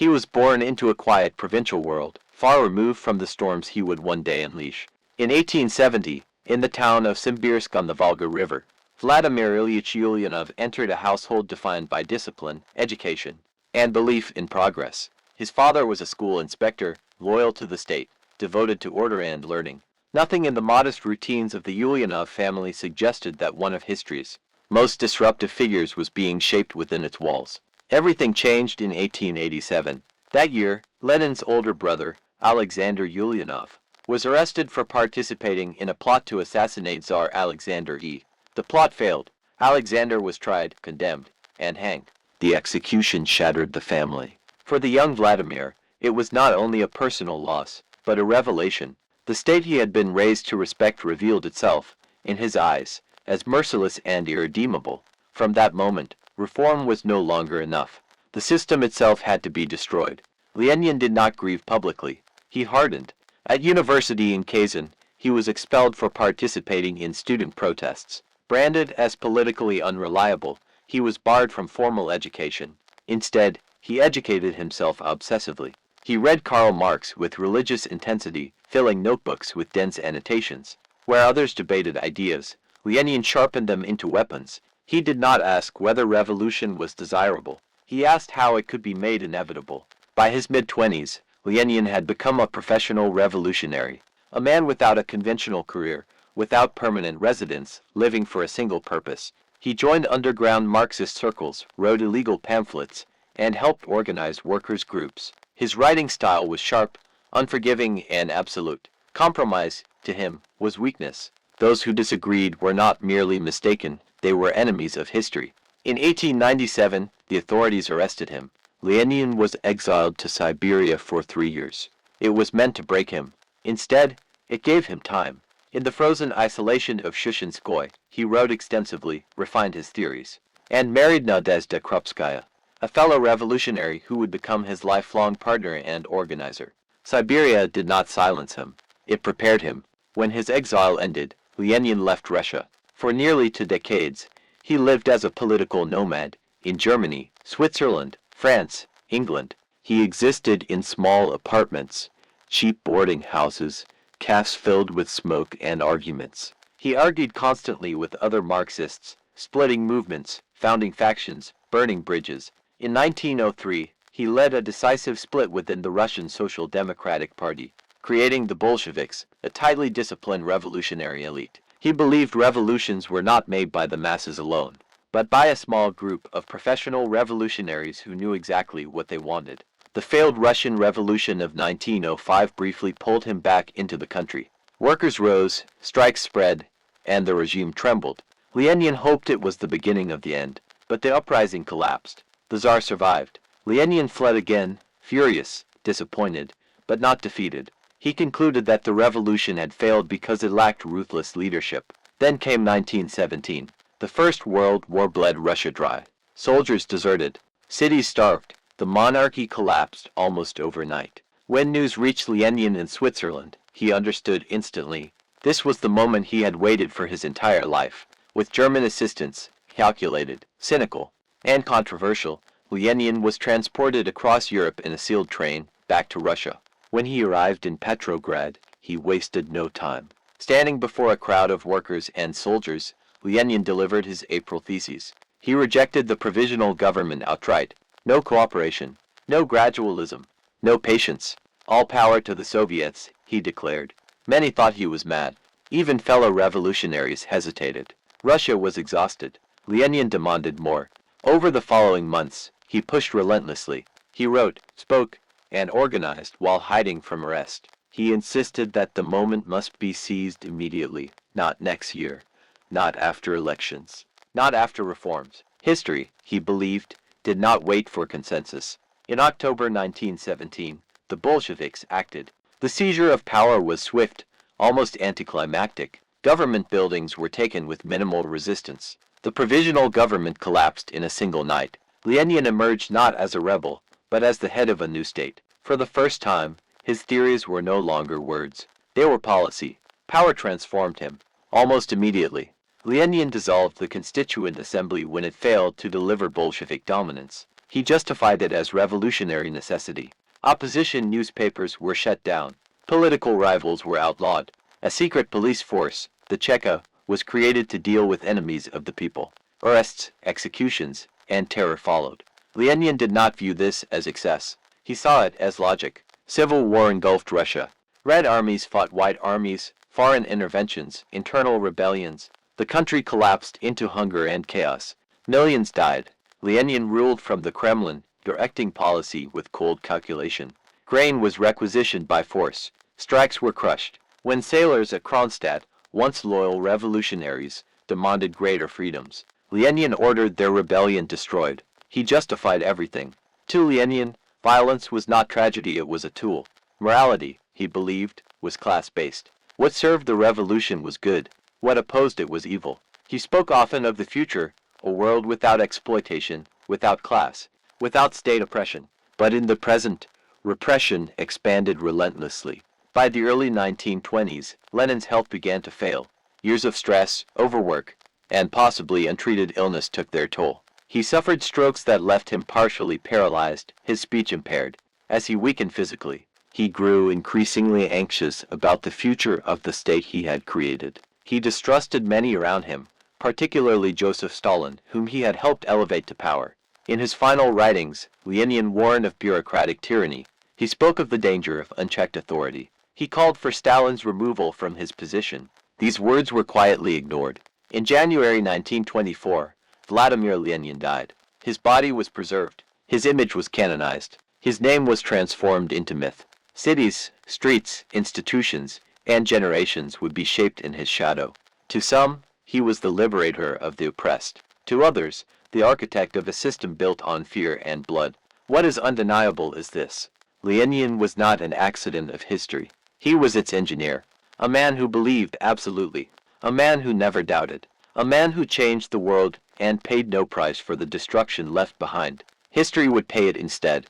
He was born into a quiet provincial world, far removed from the storms he would one day unleash. In 1870, in the town of Simbirsk on the Volga River, Vladimir Ilyich Lenin entered a household defined by discipline, education, and belief in progress. His father was a school inspector, loyal to the state, devoted to order and learning. Nothing in the modest routines of the Ulyanov family suggested that one of history's most disruptive figures was being shaped within its walls. Everything changed in 1887. That year, Lenin's older brother, Alexander Ulyanov, was arrested for participating in a plot to assassinate Tsar Alexander I. The plot failed. Alexander was tried, condemned, and hanged. The execution shattered the family. For the young Vladimir, it was not only a personal loss, but a revelation. The state he had been raised to respect revealed itself, in his eyes, as merciless and irredeemable. From that moment, reform was no longer enough. The system itself had to be destroyed. Lenin did not grieve publicly. He hardened. At university in Kazan, he was expelled for participating in student protests. Branded as politically unreliable, he was barred from formal education. Instead, he educated himself obsessively. He read Karl Marx with religious intensity, filling notebooks with dense annotations. Where others debated ideas, Lenin sharpened them into weapons. He did not ask whether revolution was desirable. He asked how it could be made inevitable. By his mid-20s, Lenin had become a professional revolutionary, a man without a conventional career, without permanent residence, living for a single purpose. He joined underground Marxist circles, wrote illegal pamphlets, and helped organize workers' groups. His writing style was sharp, unforgiving, and absolute. Compromise, to him, was weakness. Those who disagreed were not merely mistaken, they were enemies of history. In 1897, the authorities arrested him. Lenin was exiled to Siberia for 3 years. It was meant to break him. Instead, it gave him time. In the frozen isolation of Shushenskoye, he wrote extensively, refined his theories, and married Nadezhda Krupskaya, a fellow revolutionary who would become his lifelong partner and organizer. Siberia did not silence him. It prepared him. When his exile ended, Lenin left Russia. For nearly 2 decades, he lived as a political nomad in Germany, Switzerland, France, England. He existed in small apartments, cheap boarding houses, cafes filled with smoke and arguments. He argued constantly with other Marxists, splitting movements, founding factions, burning bridges. In 1903, he led a decisive split within the Russian Social Democratic Party, creating the Bolsheviks, a tightly disciplined revolutionary elite. He believed revolutions were not made by the masses alone, but by a small group of professional revolutionaries who knew exactly what they wanted. The failed Russian Revolution of 1905 briefly pulled him back into the country. Workers rose, strikes spread, and the regime trembled. Lenin hoped it was the beginning of the end, but the uprising collapsed. The Tsar survived. Lenin fled again, furious, disappointed, but not defeated. He concluded that the revolution had failed because it lacked ruthless leadership. Then came 1917. The First World War bled Russia dry. Soldiers deserted. Cities starved. The monarchy collapsed almost overnight. When news reached Lenin in Switzerland, he understood instantly. This was the moment he had waited for his entire life. With German assistance, calculated, cynical, and controversial, Lenin was transported across Europe in a sealed train back to Russia. When he arrived in Petrograd, he wasted no time. Standing before a crowd of workers and soldiers, Lenin delivered his April theses. He rejected the provisional government outright. No cooperation, no gradualism, no patience. All power to the Soviets, he declared. Many thought he was mad. Even fellow revolutionaries hesitated. Russia was exhausted. Lenin demanded more. Over the following months, he pushed relentlessly. He wrote, spoke, and organized while hiding from arrest. He insisted that the moment must be seized immediately, not next year, not after elections, not after reforms. History, he believed, did not wait for consensus. In October 1917, the Bolsheviks acted. The seizure of power was swift, almost anticlimactic. Government buildings were taken with minimal resistance. The provisional government collapsed in a single night. Lenin emerged not as a rebel, but as the head of a new state. For the first time, his theories were no longer words. They were policy. Power transformed him. Almost immediately, Lenin dissolved the Constituent Assembly when it failed to deliver Bolshevik dominance. He justified it as revolutionary necessity. Opposition newspapers were shut down. Political rivals were outlawed. A secret police force, the Cheka, was created to deal with enemies of the people. Arrests, executions, and terror followed. Lenin did not view this as excess. He saw it as logic. Civil war engulfed Russia. Red armies fought white armies, foreign interventions, internal rebellions. The country collapsed into hunger and chaos. Millions died. Lenin ruled from the Kremlin, directing policy with cold calculation. Grain was requisitioned by force. Strikes were crushed. When sailors at Kronstadt, once loyal revolutionaries, demanded greater freedoms, Lenin ordered their rebellion destroyed. He justified everything. To Lenin, violence was not tragedy, it was a tool. Morality, he believed, was class-based. What served the revolution was good. What opposed it was evil. He spoke often of the future, a world without exploitation, without class, without state oppression. But in the present, repression expanded relentlessly. By the early 1920s, Lenin's health began to fail. Years of stress, overwork, and possibly untreated illness took their toll. He suffered strokes that left him partially paralyzed, his speech impaired. As he weakened physically, he grew increasingly anxious about the future of the state he had created. He distrusted many around him, particularly Joseph Stalin, whom he had helped elevate to power. In his final writings, Lenin warned of bureaucratic tyranny. He spoke of the danger of unchecked authority. He called for Stalin's removal from his position. These words were quietly ignored. In January 1924, Vladimir Lenin died. His body was preserved. His image was canonized. His name was transformed into myth. Cities, streets, institutions, and generations would be shaped in his shadow. To some, he was the liberator of the oppressed. To others, the architect of a system built on fear and blood. What is undeniable is this: Lenin was not an accident of history. He was its engineer. A man who believed absolutely. A man who never doubted. A man who changed the world and paid no price for the destruction left behind. History would pay it instead.